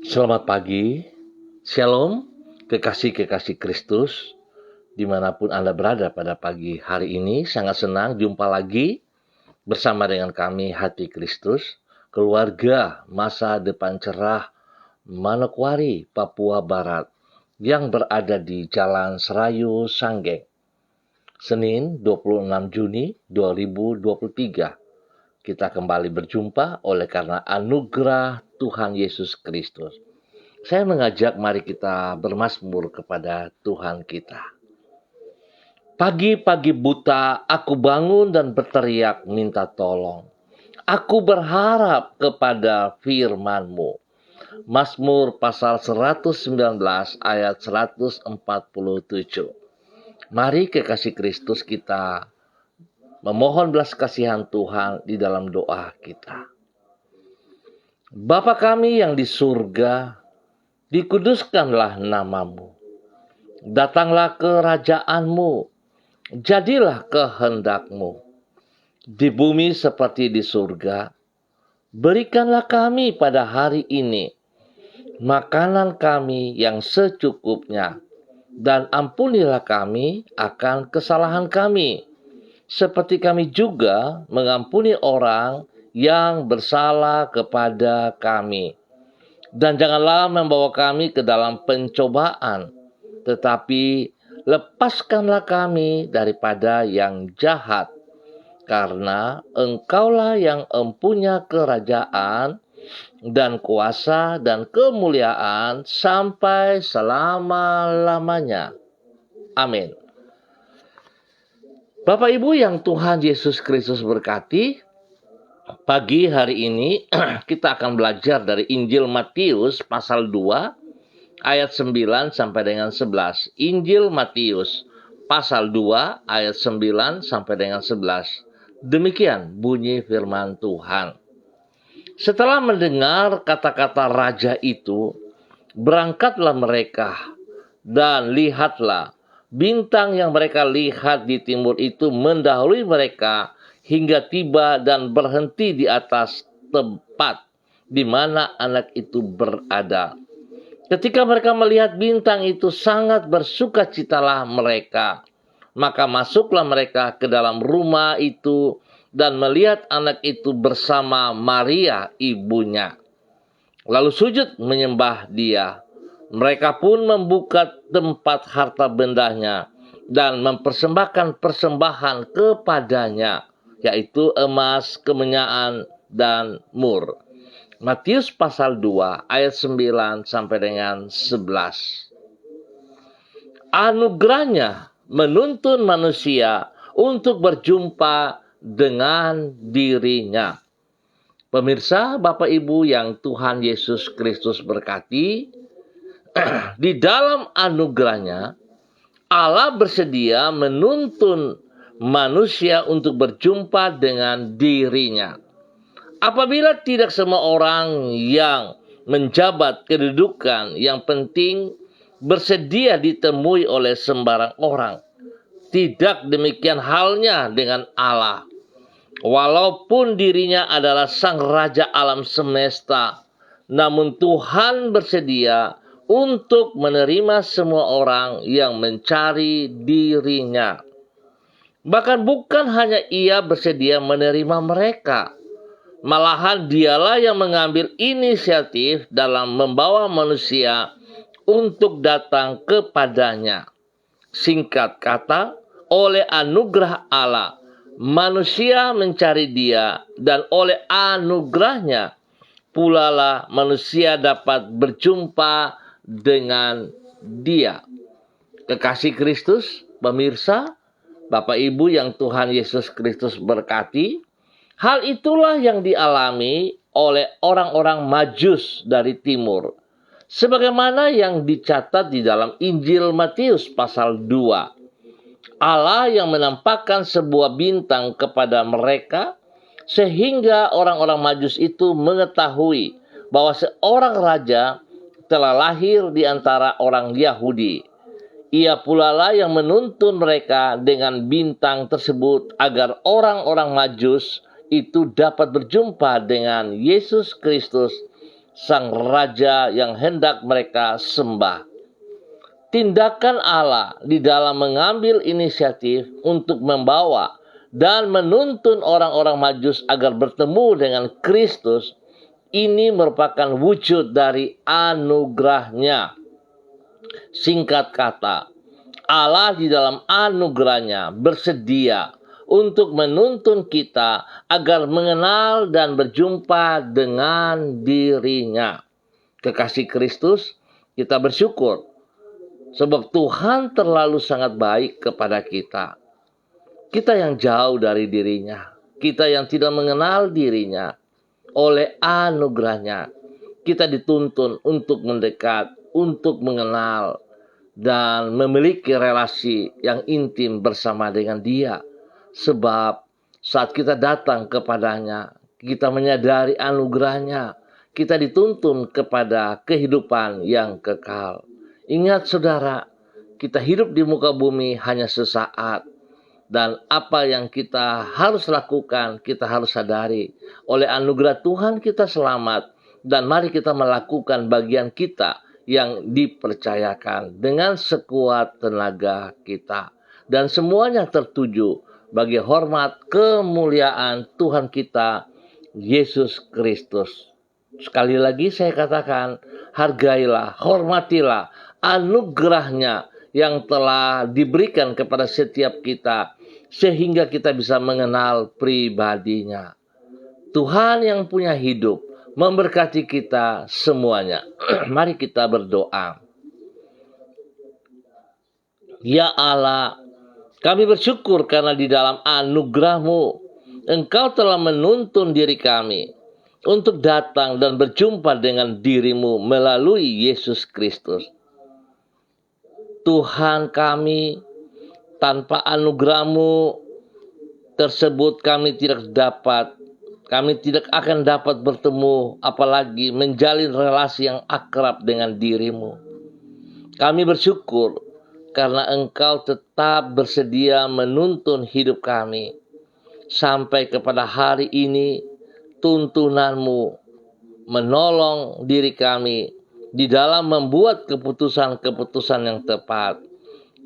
Selamat pagi, Shalom, kekasih-kekasih Kristus, dimanapun Anda berada pada pagi hari ini. Sangat senang jumpa lagi bersama dengan kami Hati Kristus, keluarga masa depan cerah Manokwari, Papua Barat, yang berada di Jalan Serayu Sanggeng. Senin 26 Juni 2023. Kita kembali berjumpa oleh karena anugerah Tuhan Yesus Kristus. Saya mengajak mari kita bermazmur kepada Tuhan kita. Pagi-pagi buta aku bangun dan berteriak minta tolong. Aku berharap kepada firman-Mu. Mazmur pasal 119 ayat 147. Mari kekasih Kristus kita memohon belas kasihan Tuhan di dalam doa kita. Bapa kami yang di surga, dikuduskanlah nama-Mu. Datanglah kerajaan-Mu. Jadilah kehendak-Mu. Di bumi seperti di surga. Berikanlah kami pada hari ini makanan kami yang secukupnya. Dan ampunilah kami akan kesalahan kami, seperti kami juga mengampuni orang yang bersalah kepada kami. Dan janganlah membawa kami ke dalam pencobaan, tetapi lepaskanlah kami daripada yang jahat. Karena Engkaulah yang empunya kerajaan dan kuasa dan kemuliaan sampai selama-lamanya. Amin. Bapak Ibu yang Tuhan Yesus Kristus berkati, pagi hari ini kita akan belajar dari Injil Matius pasal 2 ayat 9 sampai dengan 11. Injil Matius pasal 2 ayat 9 sampai dengan 11. Demikian bunyi firman Tuhan. Setelah mendengar kata-kata raja itu, berangkatlah mereka dan lihatlah, bintang yang mereka lihat di timur itu mendahului mereka hingga tiba dan berhenti di atas tempat di mana anak itu berada. Ketika mereka melihat bintang itu, sangat bersukacitalah mereka. Maka masuklah mereka ke dalam rumah itu dan melihat anak itu bersama Maria ibunya. Lalu sujud menyembah dia. Mereka pun membuka tempat harta bendanya dan mempersembahkan persembahan kepadanya, yaitu emas, kemenyan, dan mur. Matius pasal 2 ayat 9 sampai dengan 11. Anugerahnya menuntun manusia untuk berjumpa dengan dirinya. Pemirsa, Bapak Ibu yang Tuhan Yesus Kristus berkati, di dalam anugerahnya, Allah bersedia menuntun manusia untuk berjumpa dengan dirinya. Apabila tidak semua orang yang menjabat kedudukan yang penting bersedia ditemui oleh sembarang orang, tidak demikian halnya dengan Allah. Walaupun dirinya adalah sang raja alam semesta, namun Tuhan bersedia untuk menerima semua orang yang mencari dirinya. Bahkan bukan hanya ia bersedia menerima mereka, malahan dialah yang mengambil inisiatif dalam membawa manusia untuk datang kepadanya. Singkat kata, oleh anugerah Allah, manusia mencari dia, dan oleh anugerahnya pula lah manusia dapat berjumpa dengan dia. Kekasih Kristus, pemirsa, Bapak Ibu yang Tuhan Yesus Kristus berkati, hal itulah yang dialami oleh orang-orang Majus dari timur. Sebagaimana yang dicatat di dalam Injil Matius pasal 2. Allah yang menampakkan sebuah bintang kepada mereka sehingga orang-orang Majus itu mengetahui bahwa seorang raja telah lahir di antara orang Yahudi. Ia pula lah yang menuntun mereka dengan bintang tersebut agar orang-orang Majus itu dapat berjumpa dengan Yesus Kristus sang raja yang hendak mereka sembah. Tindakan Allah di dalam mengambil inisiatif untuk membawa dan menuntun orang-orang Majus agar bertemu dengan Kristus, ini merupakan wujud dari anugerahnya. Singkat kata, Allah di dalam anugerahnya bersedia untuk menuntun kita agar mengenal dan berjumpa dengan dirinya. Kekasih Kristus, kita bersyukur sebab Tuhan terlalu sangat baik kepada kita. Kita yang jauh dari dirinya, kita yang tidak mengenal dirinya, oleh anugerahnya kita dituntun untuk mendekat, untuk mengenal, dan memiliki relasi yang intim bersama dengan Dia. Sebab saat kita datang kepadanya, kita menyadari anugerahnya, kita dituntun kepada kehidupan yang kekal. Ingat saudara, kita hidup di muka bumi hanya sesaat. Dan apa yang kita harus lakukan, kita harus sadari. Oleh anugerah Tuhan kita selamat. Dan mari kita melakukan bagian kita yang dipercayakan dengan sekuat tenaga kita. Dan semuanya tertuju bagi hormat kemuliaan Tuhan kita, Yesus Kristus. Sekali lagi saya katakan, hargailah, hormatilah anugerahnya yang telah diberikan kepada setiap kita, sehingga kita bisa mengenal pribadinya. Tuhan yang punya hidup memberkati kita semuanya. Mari kita berdoa. Ya Allah, kami bersyukur karena di dalam anugerah-Mu, Engkau telah menuntun diri kami untuk datang dan berjumpa dengan diri-Mu melalui Yesus Kristus. Tuhan kami, tanpa anugerah-Mu tersebut kami tidak akan dapat bertemu, apalagi menjalin relasi yang akrab dengan diri-Mu. Kami bersyukur karena Engkau tetap bersedia menuntun hidup kami. Sampai kepada hari ini, tuntunan-Mu menolong diri kami di dalam membuat keputusan-keputusan yang tepat,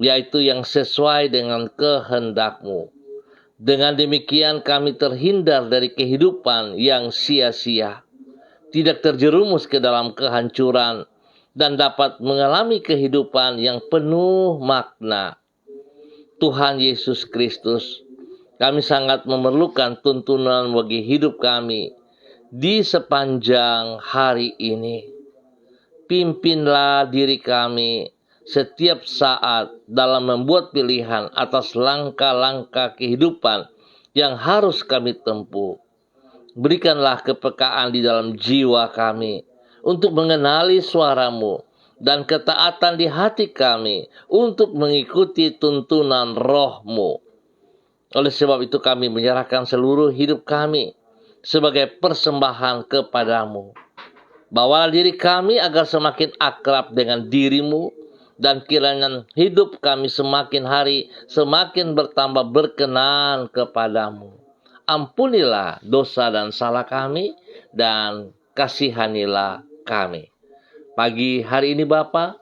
yaitu yang sesuai dengan kehendak-Mu. Dengan demikian kami terhindar dari kehidupan yang sia-sia, tidak terjerumus ke dalam kehancuran, dan dapat mengalami kehidupan yang penuh makna. Tuhan Yesus Kristus, kami sangat memerlukan tuntunan bagi hidup kami di sepanjang hari ini. Pimpinlah diri kami setiap saat dalam membuat pilihan atas langkah-langkah kehidupan yang harus kami tempuh. Berikanlah kepekaan di dalam jiwa kami untuk mengenali suara-Mu dan ketaatan di hati kami untuk mengikuti tuntunan Roh-Mu. Oleh sebab itu kami menyerahkan seluruh hidup kami sebagai persembahan kepadamu. Bawalah diri kami agar semakin akrab dengan diri-Mu, dan kiranya hidup kami semakin hari semakin bertambah berkenan kepadamu. Ampunilah dosa dan salah kami, dan kasihanilah kami. Pagi hari ini Bapa,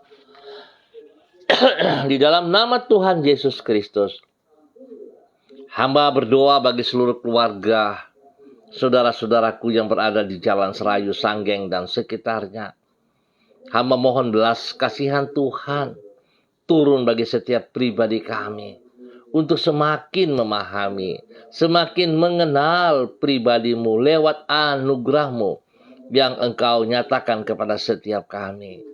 di dalam nama Tuhan Yesus Kristus, hamba berdoa bagi seluruh keluarga, saudara-saudaraku yang berada di Jalan Serayu, Sanggeng, dan sekitarnya. Hamba mohon belas kasihan Tuhan turun bagi setiap pribadi kami untuk semakin memahami, semakin mengenal pribadi-Mu lewat anugerah-Mu yang Engkau nyatakan kepada setiap kami.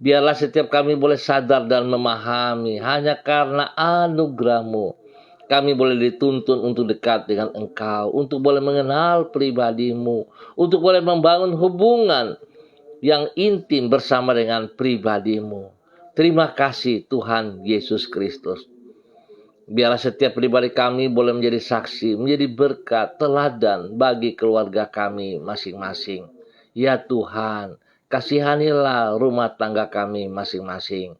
Biarlah setiap kami boleh sadar dan memahami hanya karena anugerah-Mu kami boleh dituntun untuk dekat dengan Engkau, untuk boleh mengenal pribadi-Mu, untuk boleh membangun hubungan yang intim bersama dengan pribadi-Mu. Terima kasih Tuhan Yesus Kristus. Biarlah setiap pribadi kami boleh menjadi saksi, menjadi berkat, teladan bagi keluarga kami masing-masing. Ya Tuhan, kasihanilah rumah tangga kami masing-masing.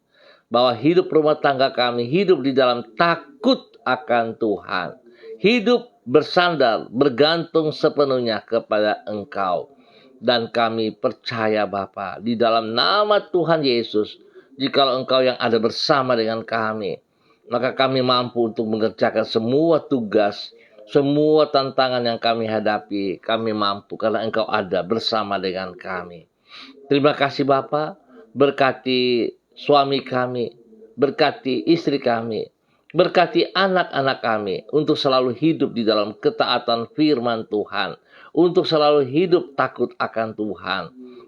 Bahwa hidup rumah tangga kami hidup di dalam takut akan Tuhan. Hidup bersandar, bergantung sepenuhnya kepada Engkau. Dan kami percaya Bapa, di dalam nama Tuhan Yesus, jikalau Engkau yang ada bersama dengan kami, maka kami mampu untuk mengerjakan semua tugas, semua tantangan yang kami hadapi. Kami mampu karena Engkau ada bersama dengan kami. Terima kasih Bapa, berkati suami kami, berkati istri kami, berkati anak-anak kami untuk selalu hidup di dalam ketaatan firman Tuhan, untuk selalu hidup takut akan Tuhan.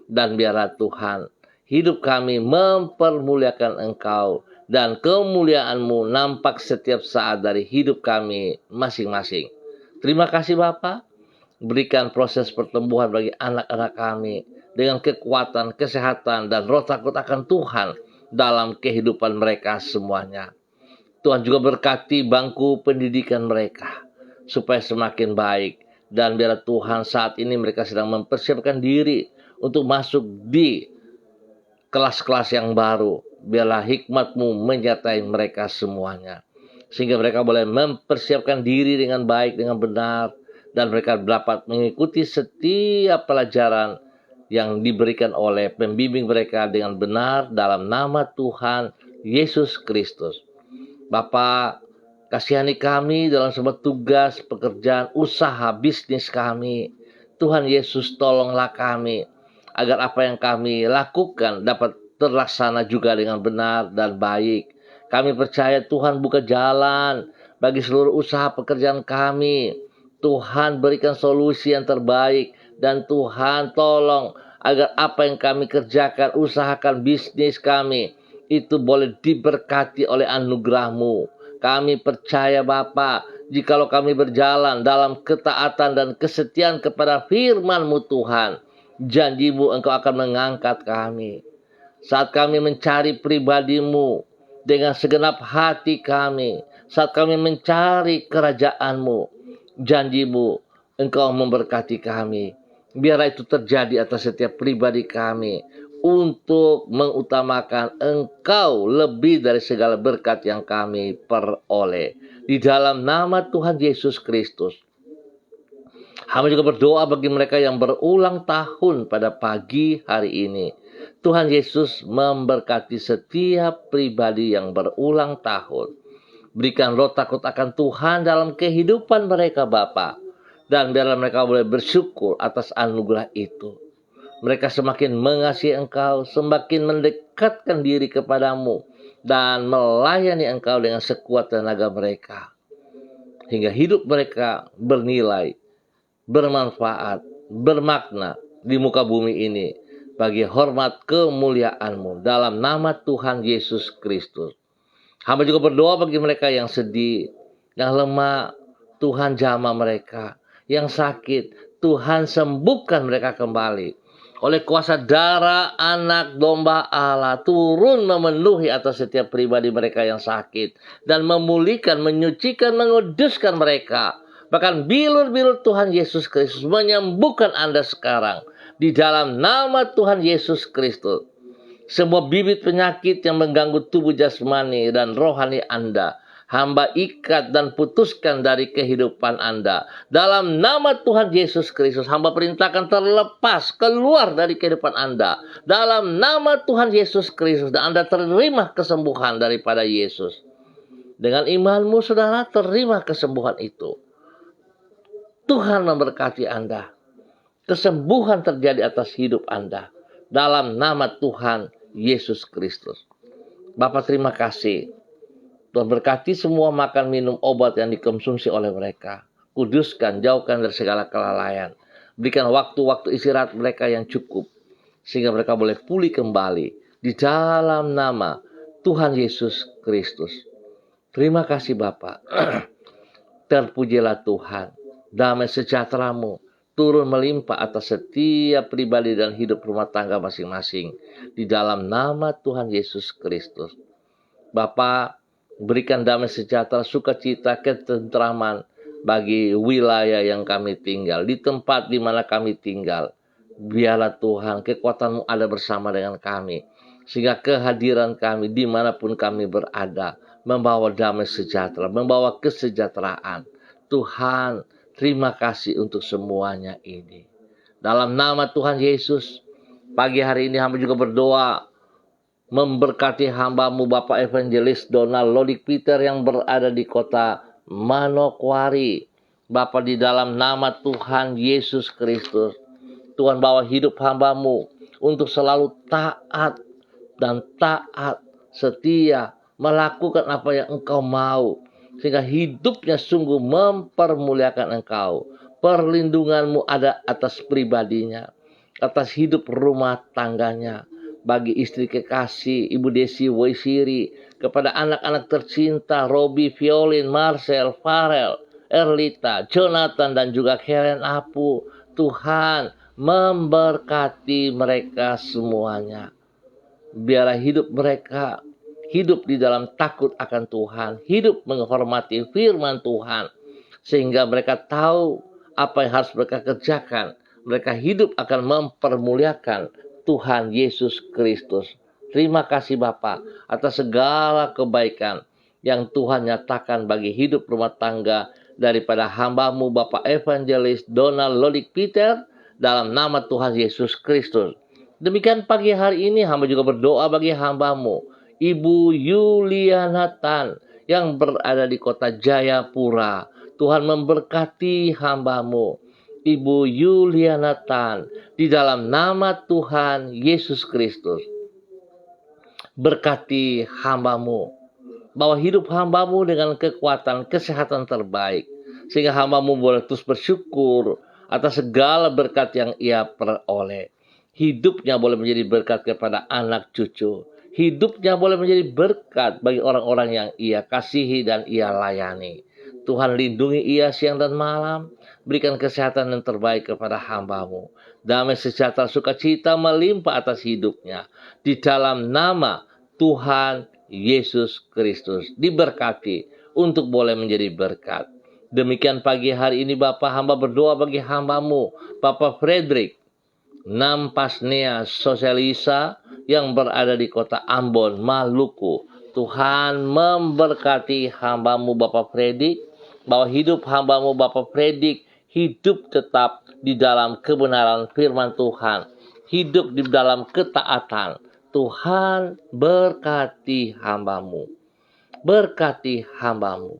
Dan biarlah Tuhan, hidup kami mempermuliakan Engkau, dan kemuliaan-Mu nampak setiap saat dari hidup kami masing-masing. Terima kasih Bapa, berikan proses pertumbuhan bagi anak-anak kami dengan kekuatan, kesehatan, dan roh takut akan Tuhan dalam kehidupan mereka semuanya. Tuhan juga berkati bangku pendidikan mereka supaya semakin baik. Dan biarlah Tuhan saat ini mereka sedang mempersiapkan diri untuk masuk di kelas-kelas yang baru. Biarlah hikmat-Mu menyertai mereka semuanya, sehingga mereka boleh mempersiapkan diri dengan baik, dengan benar, dan mereka dapat mengikuti setiap pelajaran yang diberikan oleh pembimbing mereka dengan benar dalam nama Tuhan Yesus Kristus. Bapa, kasihani kami dalam semua tugas, pekerjaan, usaha, bisnis kami. Tuhan Yesus, tolonglah kami agar apa yang kami lakukan dapat terlaksana juga dengan benar dan baik. Kami percaya Tuhan buka jalan bagi seluruh usaha pekerjaan kami. Tuhan berikan solusi yang terbaik, dan Tuhan tolong agar apa yang kami kerjakan, usahakan, bisnis kami, itu boleh diberkati oleh anugerah-Mu. Kami percaya Bapa, jikalau kami berjalan dalam ketaatan dan kesetiaan kepada firman-Mu Tuhan, janji-Mu Engkau akan mengangkat kami. Saat kami mencari pribadi-Mu dengan segenap hati kami, saat kami mencari kerajaan-Mu, janji-Mu Engkau memberkati kami. Biarlah itu terjadi atas setiap pribadi kami, untuk mengutamakan Engkau lebih dari segala berkat yang kami peroleh. Di dalam nama Tuhan Yesus Kristus, hamba juga berdoa bagi mereka yang berulang tahun pada pagi hari ini. Tuhan Yesus memberkati setiap pribadi yang berulang tahun. Berikan roh takut akan Tuhan dalam kehidupan mereka Bapa, dan biarlah mereka boleh bersyukur atas anugerah itu. Mereka semakin mengasihi Engkau, semakin mendekatkan diri kepadamu, dan melayani Engkau dengan sekuat tenaga mereka, hingga hidup mereka bernilai, bermanfaat, bermakna di muka bumi ini, bagi hormat kemuliaan-Mu dalam nama Tuhan Yesus Kristus. Hamba juga berdoa bagi mereka yang sedih, yang lemah. Tuhan jamah mereka, yang sakit, Tuhan sembuhkan mereka kembali. Oleh kuasa darah anak domba Allah, turun memenuhi atas setiap pribadi mereka yang sakit, dan memulihkan, menyucikan, menguduskan mereka. Bahkan bilur-bilur Tuhan Yesus Kristus menyembuhkan Anda sekarang, di dalam nama Tuhan Yesus Kristus. Semua bibit penyakit yang mengganggu tubuh jasmani dan rohani Anda, hamba ikat dan putuskan dari kehidupan Anda. Dalam nama Tuhan Yesus Kristus, hamba perintahkan terlepas, keluar dari kehidupan Anda. Dalam nama Tuhan Yesus Kristus, dan Anda terima kesembuhan daripada Yesus. Dengan imanmu, saudara, terima kesembuhan itu. Tuhan memberkati Anda. Kesembuhan terjadi atas hidup Anda. Dalam nama Tuhan Yesus Kristus. Bapak, terima kasih. Tuhan berkati semua makan, minum, obat yang dikonsumsi oleh mereka. Kuduskan, jauhkan dari segala kelalaian. Berikan waktu-waktu istirahat mereka yang cukup, sehingga mereka boleh pulih kembali. Di dalam nama Tuhan Yesus Kristus. Terima kasih Bapak. Terpujilah Tuhan. Damai sejahtera-Mu turun melimpah atas setiap pribadi dan hidup rumah tangga masing-masing. Di dalam nama Tuhan Yesus Kristus. Bapa, berikan damai sejahtera, sukacita, ketentraman bagi wilayah yang kami tinggal. Di tempat di mana kami tinggal. Biarlah Tuhan, kekuatan-Mu ada bersama dengan kami. Sehingga kehadiran kami dimanapun kami berada, membawa damai sejahtera, membawa kesejahteraan. Tuhan, terima kasih untuk semuanya ini. Dalam nama Tuhan Yesus, pagi hari ini hamba juga berdoa memberkati hamba-Mu Bapak Evangelis Donald Lodik Peter yang berada di kota Manokwari. Bapak, di dalam nama Tuhan Yesus Kristus, Tuhan bawa hidup hamba-Mu untuk selalu taat dan taat, setia, melakukan apa yang Engkau mau, sehingga hidupnya sungguh mempermuliakan Engkau. Perlindungan-Mu ada atas pribadinya, atas hidup rumah tangganya, bagi istri kekasih Ibu Desi Waisiri, kepada anak-anak tercinta Robi, Violin, Marcel, Farel, Erlita, Jonathan, dan juga Karen Apu. Tuhan memberkati mereka semuanya. Biarlah hidup mereka hidup di dalam takut akan Tuhan, hidup menghormati firman Tuhan, sehingga mereka tahu apa yang harus mereka kerjakan. Mereka hidup akan mempermuliakan Tuhan Yesus Kristus. Terima kasih Bapa atas segala kebaikan yang Tuhan nyatakan bagi hidup rumah tangga daripada hamba-Mu Bapak Evangelis Donald Lodik Peter, dalam nama Tuhan Yesus Kristus. Demikian pagi hari ini hamba juga berdoa bagi hamba-Mu Ibu Yuliana Tan yang berada di kota Jayapura. Tuhan memberkati hamba-Mu Ibu Yuliana Tan di dalam nama Tuhan Yesus Kristus. Berkati hamba-Mu, bawa hidup hamba-Mu dengan kekuatan, kesehatan terbaik, sehingga hamba-Mu boleh terus bersyukur atas segala berkat yang ia peroleh. Hidupnya boleh menjadi berkat kepada anak cucu. Hidupnya boleh menjadi berkat bagi orang-orang yang ia kasihi dan ia layani. Tuhan lindungi ia siang dan malam. Berikan kesehatan yang terbaik kepada hamba-Mu. Damai sejahtera sukacita melimpah atas hidupnya. Di dalam nama Tuhan Yesus Kristus. Diberkati untuk boleh menjadi berkat. Demikian pagi hari ini Bapak, hamba berdoa bagi hamba-Mu Bapak Frederick Nampasnea Sosialisa yang berada di kota Ambon, Maluku. Tuhan memberkati hamba-Mu Bapak Frederick, bahwa hidup hamba-Mu Bapak Frederick hidup tetap di dalam kebenaran firman Tuhan, hidup di dalam ketaatan. Tuhan berkati hamba-Mu, berkati hamba-Mu.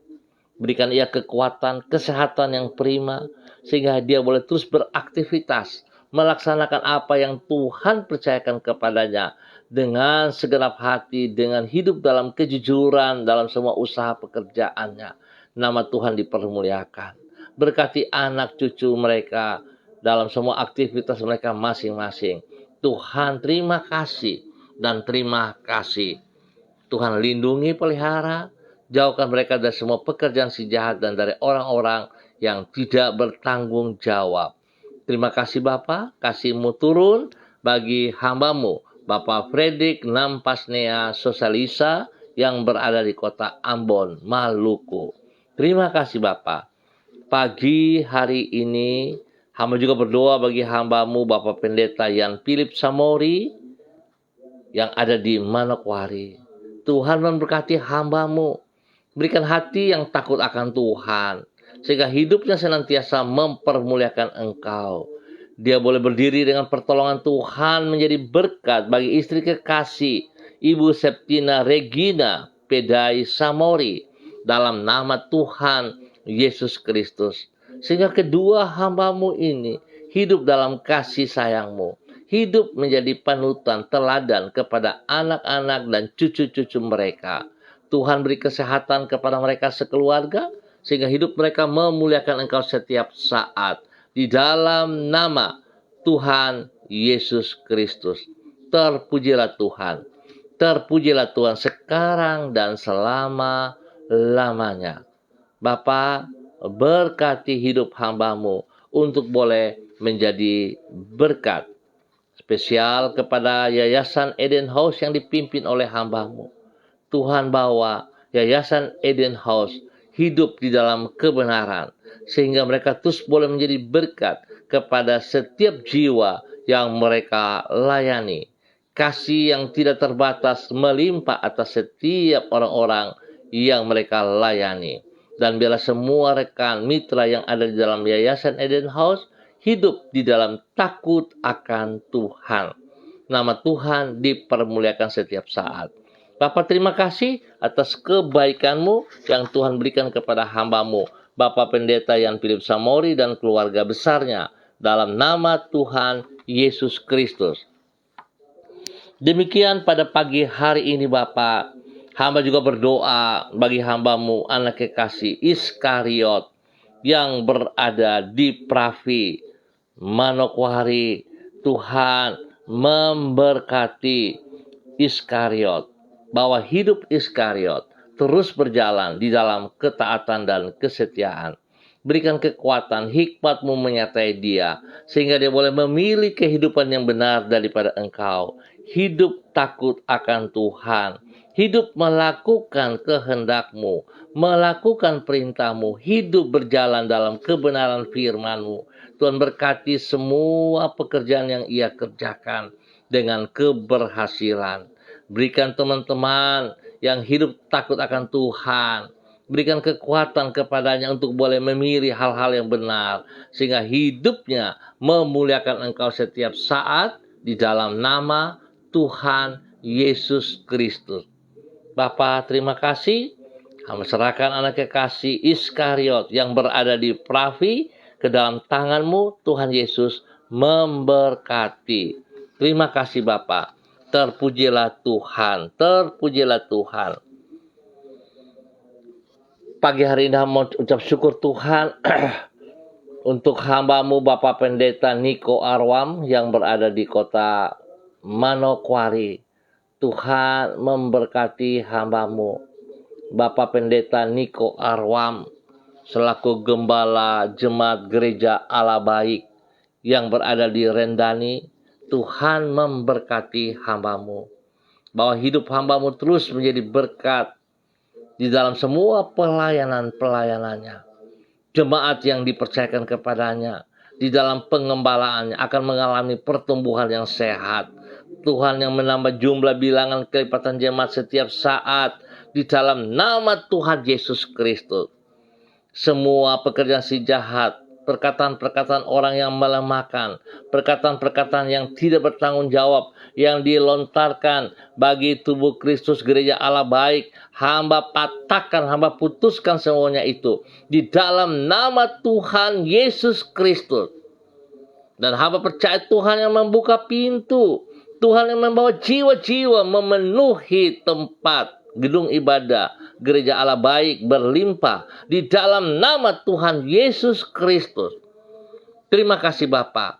Berikan ia kekuatan, kesehatan yang prima, sehingga dia boleh terus beraktivitas, melaksanakan apa yang Tuhan percayakan kepadanya dengan segenap hati, dengan hidup dalam kejujuran dalam semua usaha pekerjaannya. Nama Tuhan dipermuliakan. Berkati anak cucu mereka dalam semua aktivitas mereka masing-masing. Tuhan terima kasih dan terima kasih. Tuhan lindungi, pelihara, jauhkan mereka dari semua pekerjaan si jahat dan dari orang-orang yang tidak bertanggung jawab. Terima kasih Bapa, kasih-Mu turun bagi hamba-Mu Bapak Frederick Nampasnea Sosialisa yang berada di kota Ambon, Maluku. Terima kasih Bapa. Pagi hari ini hamba juga berdoa bagi hamba-Mu Bapak Pendeta Yan Philip Samori yang ada di Manokwari. Tuhan memberkati hamba-Mu, berikan hati yang takut akan Tuhan, sehingga hidupnya senantiasa mempermuliakan Engkau. Dia boleh berdiri dengan pertolongan Tuhan menjadi berkat bagi istri kekasih Ibu Septina Regina Pedai Samori dalam nama Tuhan Yesus Kristus. Sehingga kedua hamba-Mu ini hidup dalam kasih sayang-Mu, hidup menjadi panutan teladan kepada anak-anak dan cucu-cucu mereka. Tuhan beri kesehatan kepada mereka sekeluarga, sehingga hidup mereka memuliakan Engkau setiap saat. Di dalam nama Tuhan Yesus Kristus. Terpujilah Tuhan. Terpujilah Tuhan sekarang dan selama-lamanya. Bapa, berkati hidup hamba-Mu untuk boleh menjadi berkat. Spesial kepada Yayasan Eden House yang dipimpin oleh hamba-Mu. Tuhan bawa Yayasan Eden House hidup di dalam kebenaran, sehingga mereka terus boleh menjadi berkat kepada setiap jiwa yang mereka layani. Kasih yang tidak terbatas melimpah atas setiap orang-orang yang mereka layani. Dan biarlah semua rekan mitra yang ada di dalam Yayasan Eden House hidup di dalam takut akan Tuhan. Nama Tuhan dipermuliakan setiap saat. Bapa, terima kasih atas kebaikan-Mu yang Tuhan berikan kepada hamba-Mu, Bapak Pendeta Yan Philip Samori dan keluarga besarnya, dalam nama Tuhan Yesus Kristus. Demikian pada pagi hari ini Bapak, hamba juga berdoa bagi hamba-Mu, anak kekasih Iskariot yang berada di Pravi, Manokwari. Tuhan memberkati Iskariot, bahwa hidup Iskariot terus berjalan di dalam ketaatan dan kesetiaan. Berikan kekuatan, hikmat-Mu menyertai dia, sehingga dia boleh memilih kehidupan yang benar daripada Engkau. Hidup takut akan Tuhan, hidup melakukan kehendak-Mu, melakukan perintah-Mu, hidup berjalan dalam kebenaran firman-Mu. Tuhan berkati semua pekerjaan yang ia kerjakan dengan keberhasilan. Berikan teman-teman yang hidup takut akan Tuhan, berikan kekuatan kepadanya untuk boleh memilih hal-hal yang benar, sehingga hidupnya memuliakan Engkau setiap saat di dalam nama Tuhan Yesus Kristus. Bapa, terima kasih. Kami serahkan anak kekasih Iskariot yang berada di Pravi ke dalam tangan-Mu, Tuhan Yesus memberkati. Terima kasih Bapa. Terpujilah Tuhan, terpujilah Tuhan. Pagi hari ini mau ucap syukur Tuhan untuk hamba-Mu Bapak Pendeta Niko Arwam yang berada di kota Manokwari. Tuhan memberkati hamba-Mu Bapak Pendeta Niko Arwam selaku gembala jemaat gereja Allah Baik yang berada di Rendani. Tuhan memberkati hamba-Mu, bahwa hidup hamba-Mu terus menjadi berkat di dalam semua pelayanannya. Jemaat yang dipercayakan kepadanya di dalam pengembalaannya akan mengalami pertumbuhan yang sehat. Tuhan yang menambah jumlah bilangan kelipatan jemaat setiap saat di dalam nama Tuhan Yesus Kristus. Semua pekerjaan si jahat, perkataan-perkataan orang yang melemahkan, perkataan-perkataan yang tidak bertanggung jawab, yang dilontarkan bagi tubuh Kristus gereja Allah Baik, hamba patahkan, hamba putuskan semuanya itu di dalam nama Tuhan Yesus Kristus. Dan hamba percaya Tuhan yang membuka pintu, Tuhan yang membawa jiwa-jiwa memenuhi tempat gedung ibadah gereja Allah Baik berlimpah di dalam nama Tuhan Yesus Kristus. Terima kasih Bapa.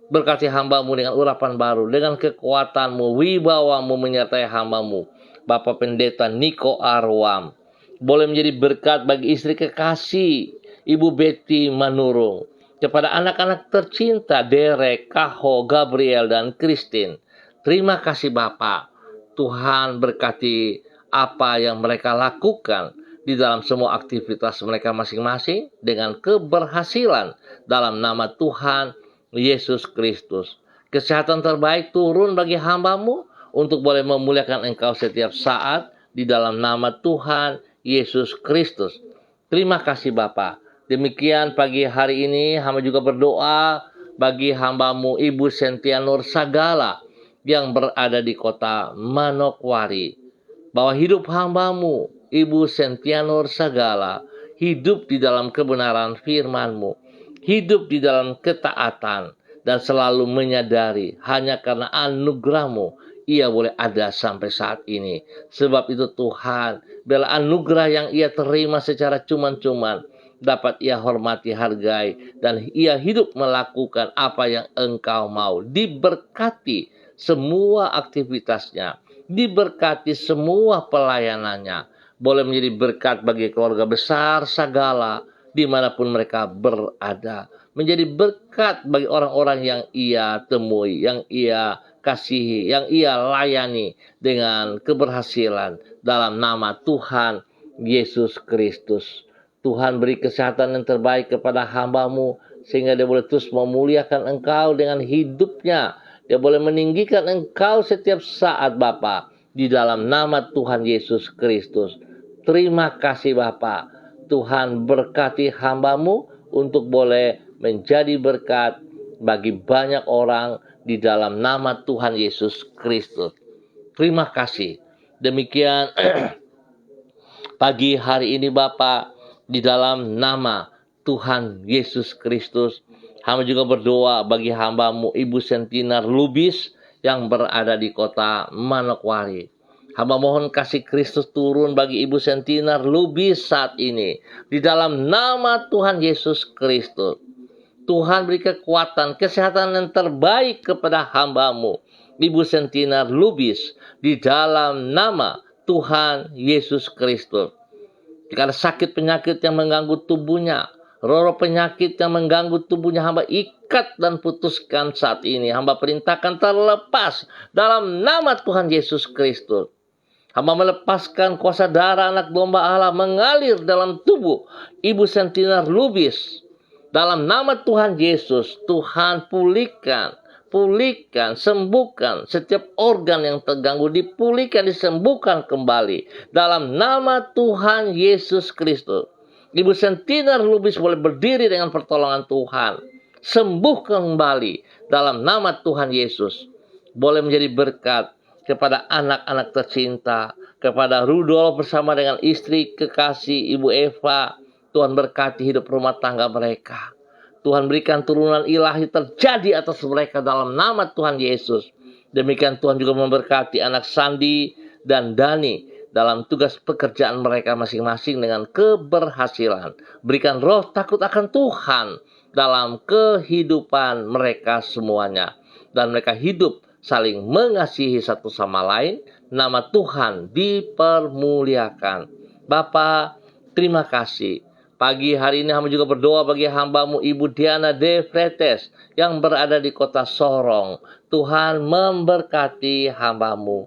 Berkati hamba-Mu dengan urapan baru, dengan kekuatan-Mu, wibawa-Mu menyertai hamba-Mu Bapak Pendeta Niko Arwam. Boleh menjadi berkat bagi istri kekasih Ibu Betty Manurung, kepada anak-anak tercinta Derek, Kaho, Gabriel, dan Christine. Terima kasih Bapa. Tuhan berkati apa yang mereka lakukan di dalam semua aktivitas mereka masing-masing dengan keberhasilan dalam nama Tuhan Yesus Kristus. Kesehatan terbaik turun bagi hamba-Mu untuk boleh memuliakan Engkau setiap saat di dalam nama Tuhan Yesus Kristus. Terima kasih Bapa. Demikian pagi hari ini hamba juga berdoa bagi hamba-Mu Ibu Sentia Nur Sagala yang berada di kota Manokwari, bahwa hidup hamba-Mu Ibu Sentia Nur Sagala hidup di dalam kebenaran firman-Mu, hidup di dalam ketaatan, dan selalu menyadari hanya karena anugerah-Mu ia boleh ada sampai saat ini. Sebab itu Tuhan, bila anugerah yang ia terima secara cuman-cuman dapat ia hormati, hargai, dan ia hidup melakukan apa yang Engkau mau. Diberkati semua aktivitasnya, diberkati semua pelayanannya, boleh menjadi berkat bagi keluarga besar Sagala dimanapun mereka berada, menjadi berkat bagi orang-orang yang ia temui, yang ia kasihi, yang ia layani dengan keberhasilan dalam nama Tuhan Yesus Kristus. Tuhan beri kesehatan yang terbaik kepada hamba-Mu sehingga dia boleh terus memuliakan Engkau dengan hidupnya. Dia boleh meninggikan Engkau setiap saat Bapa di dalam nama Tuhan Yesus Kristus. Terima kasih Bapa. Tuhan berkati hamba-Mu untuk boleh menjadi berkat bagi banyak orang di dalam nama Tuhan Yesus Kristus. Terima kasih. Demikian pagi hari ini Bapa, di dalam nama Tuhan Yesus Kristus, hamba juga berdoa bagi hamba-Mu Ibu Sentinar Lubis yang berada di kota Manokwari. Hamba mohon kasih Kristus turun bagi Ibu Sentinar Lubis saat ini. Di dalam nama Tuhan Yesus Kristus. Tuhan beri kekuatan, kesehatan yang terbaik kepada hamba-Mu Ibu Sentinar Lubis. Di dalam nama Tuhan Yesus Kristus. Jika ada sakit penyakit yang mengganggu tubuhnya, roh penyakit yang mengganggu tubuhnya, hamba ikat dan putuskan saat ini. Hamba perintahkan terlepas dalam nama Tuhan Yesus Kristus. Hamba melepaskan kuasa darah anak domba Allah mengalir dalam tubuh Ibu Sentinar Lubis. Dalam nama Tuhan Yesus, Tuhan pulihkan, sembuhkan setiap organ yang terganggu, dipulihkan, disembuhkan kembali. Dalam nama Tuhan Yesus Kristus. Ibu Sentinar Lubis boleh berdiri dengan pertolongan Tuhan. Sembuhkan kembali dalam nama Tuhan Yesus. Boleh menjadi berkat kepada anak-anak tercinta, kepada Rudolf bersama dengan istri kekasih Ibu Eva. Tuhan berkati hidup rumah tangga mereka. Tuhan berikan turunan ilahi terjadi atas mereka dalam nama Tuhan Yesus. Demikian Tuhan juga memberkati anak Sandi dan Dani dalam tugas pekerjaan mereka masing-masing dengan keberhasilan. Berikan roh takut akan Tuhan dalam kehidupan mereka semuanya. Dan mereka hidup saling mengasihi satu sama lain. Nama Tuhan dipermuliakan. Bapa, terima kasih. Pagi hari ini hamba juga berdoa bagi hamba-Mu Ibu Diana De Fretes yang berada di kota Sorong. Tuhan memberkati hamba-Mu.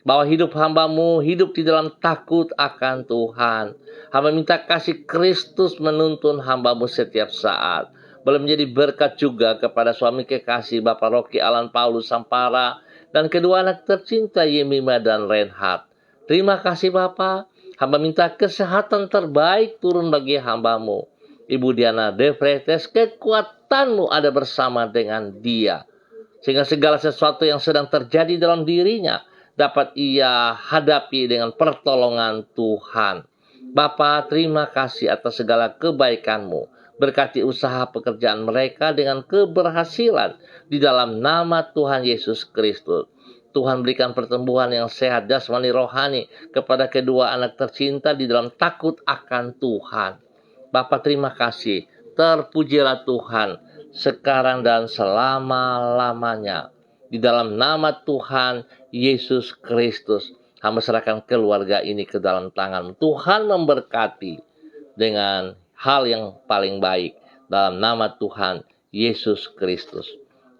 Bahwa hidup hamba-Mu hidup di dalam takut akan Tuhan. Hamba minta kasih Kristus menuntun hamba-Mu setiap saat. Boleh menjadi berkat juga kepada suami kekasih Bapak Rocky Alan Paulus Sampara dan kedua anak tercinta Yemima dan Reinhard. Terima kasih Bapak. Hamba minta kesehatan terbaik turun bagi hamba-Mu Ibu Diana De Fretes. Kekuatan-Mu ada bersama dengan dia, sehingga segala sesuatu yang sedang terjadi dalam dirinya dapat ia hadapi dengan pertolongan Tuhan. Bapa, terima kasih atas segala kebaikan-Mu. Berkati usaha pekerjaan mereka dengan keberhasilan di dalam nama Tuhan Yesus Kristus. Tuhan berikan pertumbuhan yang sehat jasmani rohani kepada kedua anak tercinta di dalam takut akan Tuhan. Bapa, terima kasih. Terpujilah Tuhan sekarang dan selama-lamanya. Di dalam nama Tuhan Yesus Kristus, hamba serahkan keluarga ini ke dalam tangan. Tuhan memberkati dengan hal yang paling baik dalam nama Tuhan Yesus Kristus.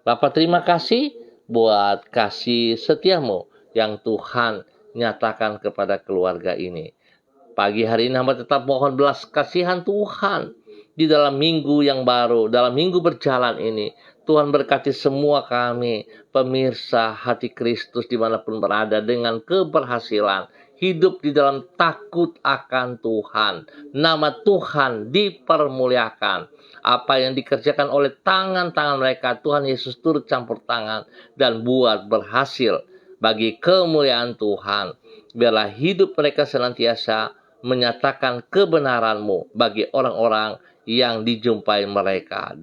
Bapak, terima kasih buat kasih setia-Mu yang Tuhan nyatakan kepada keluarga ini. Pagi hari ini hamba tetap mohon belas kasihan Tuhan di dalam minggu yang baru, dalam minggu berjalan ini. Tuhan berkati semua kami, pemirsa Hati Kristus dimanapun berada, dengan keberhasilan hidup di dalam takut akan Tuhan. Nama Tuhan dipermuliakan. Apa yang dikerjakan oleh tangan-tangan mereka, Tuhan Yesus turut campur tangan dan buat berhasil bagi kemuliaan Tuhan. Biarlah hidup mereka senantiasa menyatakan kebenaran-Mu bagi orang-orang yang dijumpai mereka.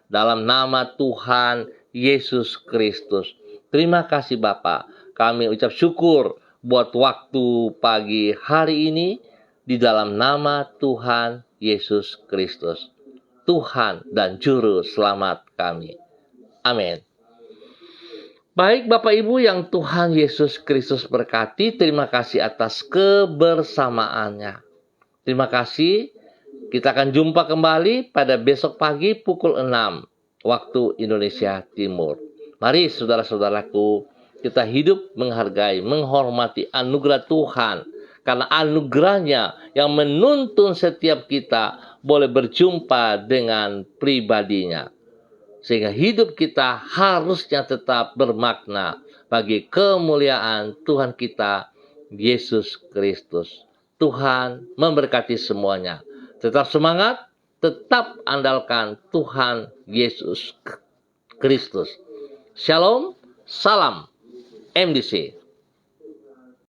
Dalam nama Tuhan Yesus Kristus. Terima kasih Bapak. Kami ucap syukur buat waktu pagi hari ini di dalam nama Tuhan Yesus Kristus. Tuhan dan Juru Selamat kami. Amin. Baik Bapak Ibu yang Tuhan Yesus Kristus berkati, terima kasih atas kebersamaannya. Terima kasih. Kita akan jumpa kembali pada besok pagi pukul 6 waktu Indonesia Timur. Mari saudara-saudaraku, kita hidup menghargai, menghormati anugerah Tuhan. Karena anugerahnya yang menuntun setiap kita boleh berjumpa dengan pribadinya. Sehingga hidup kita harusnya tetap bermakna bagi kemuliaan Tuhan kita, Yesus Kristus. Tuhan memberkati semuanya. Tetap semangat, tetap andalkan Tuhan Yesus Kristus. Shalom, salam MDC.